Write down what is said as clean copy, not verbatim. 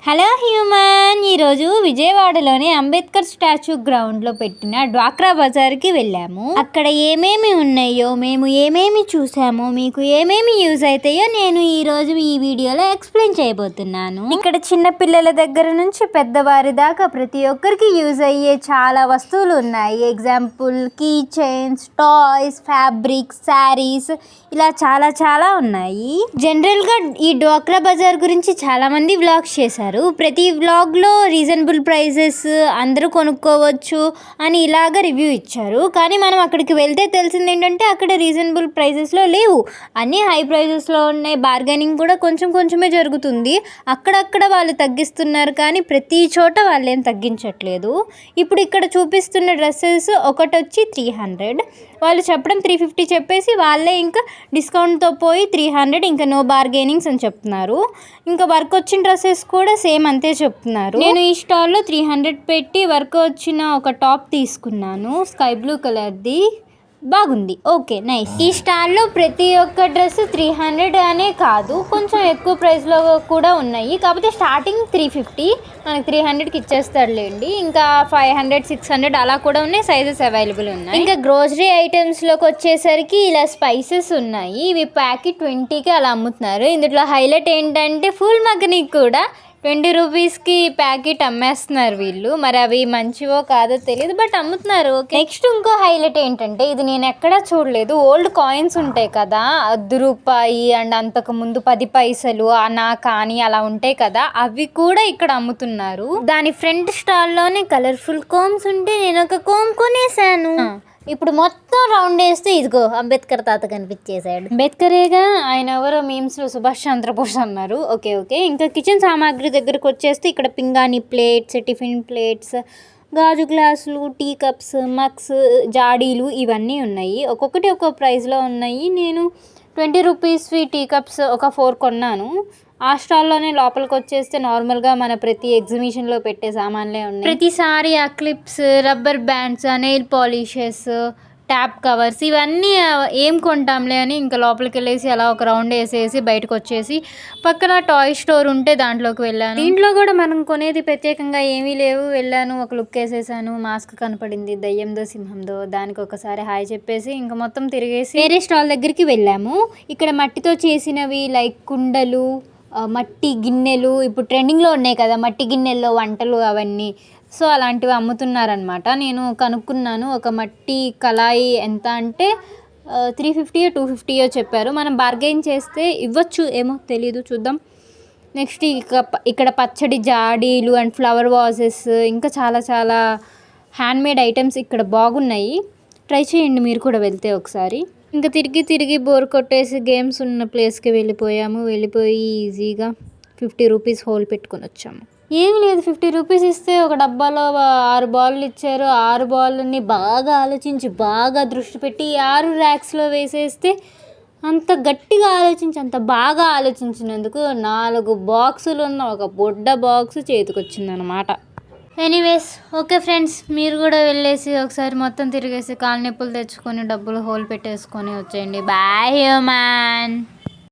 Hello human, ఈరోజు విజయవాడలోని Ambedkar statue గ్రౌండ్లో పెట్టిన డ్వాక్రా బజార్కి వెళ్ళాము. అక్కడ ఏమేమి ఉన్నాయో, మేము ఏమేమి చూసామో, మీకు ఏమేమి యూజ్ అవుతాయో నేను ఈరోజు ఈ వీడియోలో ఎక్స్ప్లెయిన్ చేయబోతున్నాను. ఇక్కడ చిన్న పిల్లల దగ్గర నుంచి పెద్దవారి దాకా ప్రతి ఒక్కరికి యూజ్ అయ్యే చాలా వస్తువులు ఉన్నాయి. Example key chains, toys, fabrics, saris, ఇలా చాలా చాలా ఉన్నాయి. జనరల్గా ఈ డ్వాక్రా బజార్ గురించి చాలా మంది వ్లాగ్స్ చేశారు. ప్రతి వ్లాగ్లో రీజనబుల్ ప్రైజెస్, అందరూ కొనుక్కోవచ్చు అని ఇలాగ రివ్యూ ఇచ్చారు. కానీ మనం అక్కడికి వెళ్తే తెలిసింది ఏంటంటే అక్కడ రీజనబుల్ ప్రైజెస్లో లేవు, అన్నీ హై ప్రైజెస్లో ఉన్నాయి. బార్గెనింగ్ కూడా కొంచెం కొంచెమే జరుగుతుంది. అక్కడక్కడ వాళ్ళు తగ్గిస్తున్నారు కానీ ప్రతి చోట వాళ్ళు ఏం తగ్గించట్లేదు. ఇప్పుడు ఇక్కడ చూపిస్తున్న డ్రెస్సెస్ ఒకటి వచ్చి 300, వాళ్ళు చెప్పడం 350 చెప్పేసి వాళ్ళే ఇంకా డిస్కౌంట్తో పోయి 300, ఇంకా నో బార్గెనింగ్స్ అని చెప్తున్నారు. ఇంకా వర్క్ వచ్చిన డ్రెస్సెస్ కూడా సేమ్ అంతే చెప్తున్నారు. నేను ఈ స్టాల్లో 300 పెట్టి వర్క్ వచ్చిన ఒక టాప్ తీసుకున్నాను, స్కై బ్లూ కలర్ది, బాగుంది, ఓకే నైస్. ఈ స్టాల్లో ప్రతి ఒక్క డ్రెస్ 300 అనే కాదు, కొంచెం ఎక్కువ ప్రైస్లో కూడా ఉన్నాయి. కాకపోతే స్టార్టింగ్ 350, మనకి 300కి ఇచ్చేస్తాడులేండి. ఇంకా 500, 600 అలా కూడా ఉన్నాయి, సైజెస్ అవైలబుల్ ఉన్నాయి. ఇంకా గ్రోసరీ ఐటమ్స్లోకి వచ్చేసరికి ఇలా స్పైసెస్ ఉన్నాయి. ఇవి ప్యాకెట్ 20కి అలా అమ్ముతున్నారు. ఇందులో హైలైట్ ఏంటంటే ఫుల్ మగ్గని కూడా 20 రూపీస్కి ప్యాకెట్ అమ్మేస్తున్నారు వీళ్ళు. మరి అవి మంచివో కాదో తెలియదు, బట్ అమ్ముతున్నారు. నెక్స్ట్ ఇంకో హైలైట్ ఏంటంటే, ఇది నేను ఎక్కడా చూడలేదు, ఓల్డ్ కాయిన్స్ ఉంటాయి కదా, ₹1 అండ్ అంతకు ముందు 10 పైసలు, నా కానీ అలా ఉంటాయి కదా, అవి కూడా ఇక్కడ అమ్ముతున్నారు. దాని ఫ్రంట్ స్టాల్లోనే కలర్ఫుల్ కోమ్స్ ఉంటే నేను ఒక కోమ్ కొనేసాను. ఇప్పుడు మొత్తం రౌండ్ వేస్తే ఇదిగో అంబేద్కర్ తాత కనిపించేశాడు. అంబేద్కరేగా, ఆయన ఎవరో మీమ్స్లో సుభాష్ చంద్రబోస్ అన్నారు. ఓకే. ఇంకా కిచెన్ సామాగ్రి దగ్గరకు వచ్చేస్తే ఇక్కడ పింగాణి ప్లేట్స్, టిఫిన్ ప్లేట్స్, గాజు గ్లాసులు, టీ కప్స్, మగ్స్, జాడీలు ఇవన్నీ ఉన్నాయి. ఒక్కొక్కటి ఒక్కొక్క ప్రైస్లో ఉన్నాయి. నేను 20 రూపీస్వి టీ కప్స్ ఒక 4 కొన్నాను. ఆ స్టాల్లోనే లోపలికి వచ్చేస్తే నార్మల్గా మన ప్రతి ఎగ్జిబిషన్లో పెట్టే సామాన్లే ఉన్నాయి. ప్రతిసారి ఆ clips, rubber bands, nail polishes, tap covers, ఇవన్నీ ఏం కొంటాంలే అని ఇంకా లోపలికి వెళ్ళేసి అలా ఒక రౌండ్ వేసేసి బయటకు వచ్చేసి పక్కన టాయ్ స్టోర్ ఉంటే దాంట్లోకి వెళ్ళాను. దీంట్లో కూడా మనం కొనేది ప్రత్యేకంగా ఏమీ లేవు. వెళ్ళాను, ఒక లుక్ వేసేసాను, మాస్క్ కనపడింది, దయ్యందో సింహందో, దానికి ఒకసారి హాయ్ చెప్పేసి ఇంకా మొత్తం తిరిగేసి వేరే స్టాల్ దగ్గరికి వెళ్ళాము. ఇక్కడ మట్టితో చేసినవి లైక్ కుండలు, మట్టి గిన్నెలు, ఇప్పుడు ట్రెండింగ్లో ఉన్నాయి కదా మట్టి గిన్నెల్లో వంటలు అవన్నీ, సో అలాంటివి అమ్ముతున్నారనమాట. నేను కనుక్కున్నాను, ఒక మట్టి కళాయి ఎంత అంటే 350, 250 చెప్పారు. మనం బార్గెయిన్ చేస్తే ఇవ్వచ్చు, ఏమో తెలీదు, చూద్దాం. నెక్స్ట్ ఇక్కడ పచ్చడి జాడీలు అండ్ ఫ్లవర్ వాజెస్, ఇంకా చాలా చాలా హ్యాండ్మేడ్ ఐటమ్స్ ఇక్కడ బాగున్నాయి. ట్రై చేయండి మీరు కూడా వెళ్తే ఒకసారి. ఇంకా తిరిగి బోర్ కొట్టేసి గేమ్స్ ఉన్న ప్లేస్కి వెళ్ళిపోయి ఈజీగా 50 రూపీస్ హోల్ పెట్టుకొని వచ్చాము. ఏమి లేదు, 50 రూపీస్ ఇస్తే ఒక డబ్బాలో 6 బాళ్ళు ఇచ్చారు. 6 బాళ్ళని బాగా ఆలోచించి, బాగా దృష్టి పెట్టి 6 ర్యాక్స్లో వేసేస్తే అంత గట్టిగా ఆలోచించి, అంత బాగా ఆలోచించినందుకు 4 బాక్సులు ఉన్న ఒక బొడ్డ బాక్స్ చేతికి వచ్చిందనమాట. ఎనీవేస్, ఓకే ఫ్రెండ్స్, మీరు కూడా వెళ్ళేసి ఒకసారి మొత్తం తిరిగేసి కాలు నొప్పులు తెచ్చుకొని డబ్బులు హోల్ పెట్టేసుకొని వచ్చేయండి. Bye human.